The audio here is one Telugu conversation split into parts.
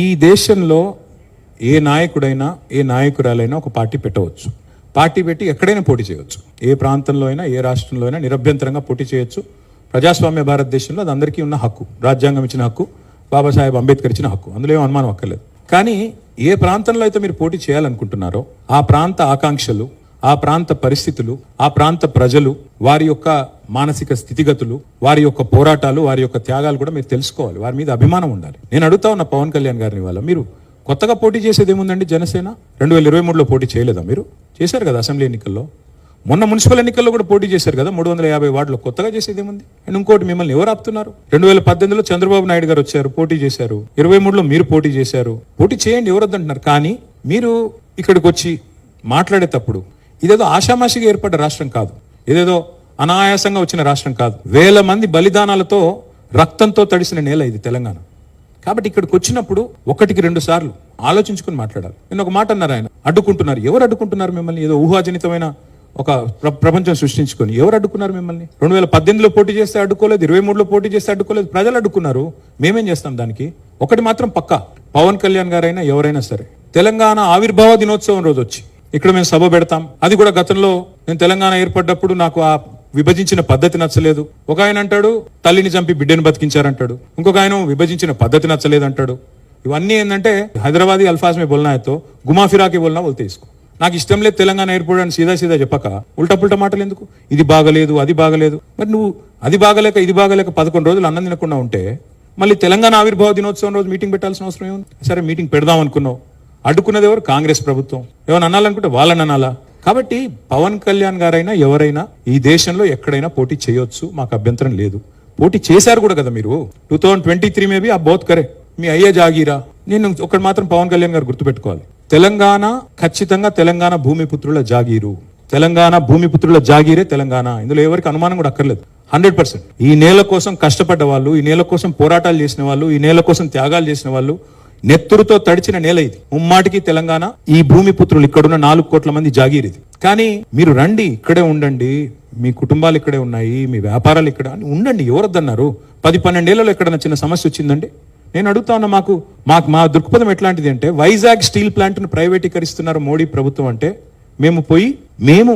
ఈ దేశంలో ఏ నాయకుడైనా ఏ నాయకురాలైనా ఒక పార్టీ పెట్టవచ్చు. పార్టీ పెట్టి ఎక్కడైనా పోటీ చేయవచ్చు. ఏ ప్రాంతంలో అయినా ఏ రాష్ట్రంలో అయినా నిరభ్యంతరంగా పోటీ చేయొచ్చు. ప్రజాస్వామ్య భారతదేశంలో అది అందరికీ ఉన్న హక్కు, రాజ్యాంగం ఇచ్చిన హక్కు, బాబాసాహెబ్ అంబేద్కర్ ఇచ్చిన హక్కు, అందులో ఏం అనుమానం అక్కర్లేదు. కానీ ఏ ప్రాంతంలో అయితే మీరు పోటీ చేయాలనుకుంటున్నారో ఆ ప్రాంత ఆకాంక్షలు, ఆ ప్రాంత పరిస్థితులు, ఆ ప్రాంత ప్రజలు, వారి యొక్క మానసిక స్థితిగతులు, వారి యొక్క పోరాటాలు, వారి యొక్క త్యాగాలు కూడా మీరు తెలుసుకోవాలి. వారి మీద అభిమానం ఉండాలి. నేను అడుగుతా ఉన్న పవన్ కళ్యాణ్ గారిని వల్ల మీరు కొత్తగా పోటీ చేసేది ఏముందండి? జనసేన 2023లో పోటీ చేయలేదా? మీరు చేశారు కదా అసెంబ్లీ ఎన్నికల్లో. మొన్న మున్సిపల్ ఎన్నికల్లో కూడా పోటీ చేశారు కదా 350 వార్డులో. కొత్తగా చేసేది ఏముంది? అండ్ ఇంకోటి, మిమ్మల్ని ఎవరు ఆపుతున్నారు? 2018లో చంద్రబాబు నాయుడు గారు వచ్చారు, పోటీ చేశారు. 23లో మీరు పోటీ చేశారు. పోటీ చేయండి, ఎవరు వద్దంటున్నారు? కానీ మీరు ఇక్కడికి వచ్చి మాట్లాడేటప్పుడు ఇదేదో ఆషామాషిగా ఏర్పడ్డ రాష్ట్రం కాదు, ఇదేదో అనాయాసంగా వచ్చిన రాష్ట్రం కాదు. వేల మంది బలిదానాలతో, రక్తంతో తడిసిన నేల ఇది తెలంగాణ. కాబట్టి ఇక్కడికి వచ్చినప్పుడు 1-2 సార్లు ఆలోచించుకుని మాట్లాడాలి. నేను ఒక మాట అన్నారు, ఆయన అడ్డుకుంటున్నారు. ఎవరు అడ్డుకుంటున్నారు మిమ్మల్ని? ఏదో ఊహాజనితమైన ఒక ప్రపంచం సృష్టించుకొని ఎవరు అడ్డుకున్నారు మిమ్మల్ని? 2018లో పోటీ చేస్తే అడ్డుకోలేదు, 23లో పోటీ చేస్తే అడ్డుకోలేదు, ప్రజలు అడ్డుకున్నారు. మేమేం చేస్తాం దానికి? ఒకటి మాత్రం పక్కా, పవన్ కళ్యాణ్ గారైనా ఎవరైనా సరే తెలంగాణ ఆవిర్భావ దినోత్సవం రోజు వచ్చి ఇక్కడ మేము సభ పెడతాం. అది కూడా గతంలో నేను తెలంగాణ ఏర్పడ్డప్పుడు నాకు ఆ విభజించిన పద్ధతి నచ్చలేదు. ఒక ఆయన అంటాడు తల్లిని చంపి బిడ్డను బతికించారంటాడు, ఇంకొక ఆయన విభజించిన పద్ధతి నచ్చలేదు అంటాడు. ఇవన్నీ ఏంటంటే హైదరాబాదీ అల్ఫాజ్ మే బోల్నా హైతో గుమా ఫిరాకి బోల్నా బోల్తే ఇసుకో. నాకు ఇష్టం లేదు తెలంగాణ ఏర్పడని సీదా చెప్పక ఉల్టా పుల్టా మాటలు ఎందుకు? ఇది బాగలేదు, అది బాగలేదు. మరి నువ్వు అది బాగలేక ఇది బాగలేక 11 రోజులు అన్నం తినకుండా ఉంటే మళ్ళీ తెలంగాణ ఆవిర్భావ దినోత్సవం రోజు మీటింగ్ పెట్టాల్సిన అవసరం ఏముంది? సరే, మీటింగ్ పెడదాం అనుకున్నావు, అడ్డుకున్నది ఎవరు? కాంగ్రెస్ ప్రభుత్వం. ఏమైనా అనాలనుకుంటే వాళ్ళని అనాలా? కాబట్టి పవన్ కళ్యాణ్ గారైనా ఎవరైనా ఈ దేశంలో ఎక్కడైనా పోటీ చేయొచ్చు, మాకు అభ్యంతరం లేదు. పోటీ చేశారు కూడా కదా మీరు. 2023 మేబీ ఆ బోత్ కరే, మీ అయ్యే జాగీరా. నేను ఒకటి మాత్రం పవన్ కళ్యాణ్ గారు గుర్తుపెట్టుకోవాలి, తెలంగాణ ఖచ్చితంగా తెలంగాణ భూమిపుత్రుల జాగీరు. తెలంగాణ భూమిపుత్రుల జాగీరే తెలంగాణ. ఇందులో ఎవరికి అనుమానం కూడా అక్కర్లేదు. 100%. ఈ నేల కోసం కష్టపడ్డ వాళ్ళు, ఈ నేల కోసం పోరాటాలు చేసిన వాళ్ళు, ఈ నేల కోసం త్యాగాలు చేసిన వాళ్ళు, నెత్తురుతో తడిచిన నేల ఇది. ముమ్మాటికి తెలంగాణ, ఈ భూమిపుత్రులు, ఇక్కడున్న 4 కోట్ల మంది జాగీర్ ఇది. కానీ మీరు రండి, ఇక్కడే ఉండండి, మీ కుటుంబాలు ఇక్కడే ఉన్నాయి, మీ వ్యాపారాలు ఇక్కడ ఉండండి, ఎవరొద్దన్నారు? 10-12 ఏళ్లలో ఎక్కడైనా చిన్న సమస్య వచ్చిందండి? నేను అడుగుతా ఉన్నా, మా దృక్పథం ఎట్లాంటిది అంటే, వైజాగ్ స్టీల్ ప్లాంట్ ను ప్రైవేటీకరిస్తున్నారు మోడీ ప్రభుత్వం అంటే మేము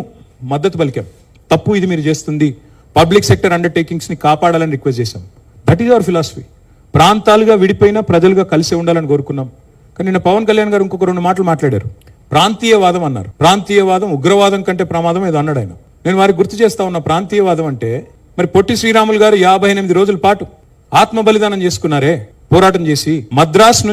మద్దతు పలికాం. తప్పు ఇది మీరు చేస్తుంది, పబ్లిక్ సెక్టర్ అండర్టేకింగ్స్ ని కాపాడాలని రిక్వెస్ట్ చేశాం. That is our philosophy. ప్రాంతాలుగా విడిపోయినా ప్రజలుగా కలిసి ఉండాలని కోరుకున్నాం. కానీ నిన్న పవన్ కళ్యాణ్ గారు ఇంకొక 2 మాటలు మాట్లాడారు. ప్రాంతీయవాదం అన్నారు. ప్రాంతీయవాదం ఉగ్రవాదం కంటే ప్రమాదం ఏదో అన్నాడు ఆయన. నేను వారికి గుర్తు చేస్తా ఉన్నా, ప్రాంతీయవాదం అంటే మరి పొట్టి శ్రీరాములు గారు 58 రోజుల పాటు ఆత్మ బలిదానం చేసుకున్నారే, పోరాటం చేసి మద్రాస్ నుంచి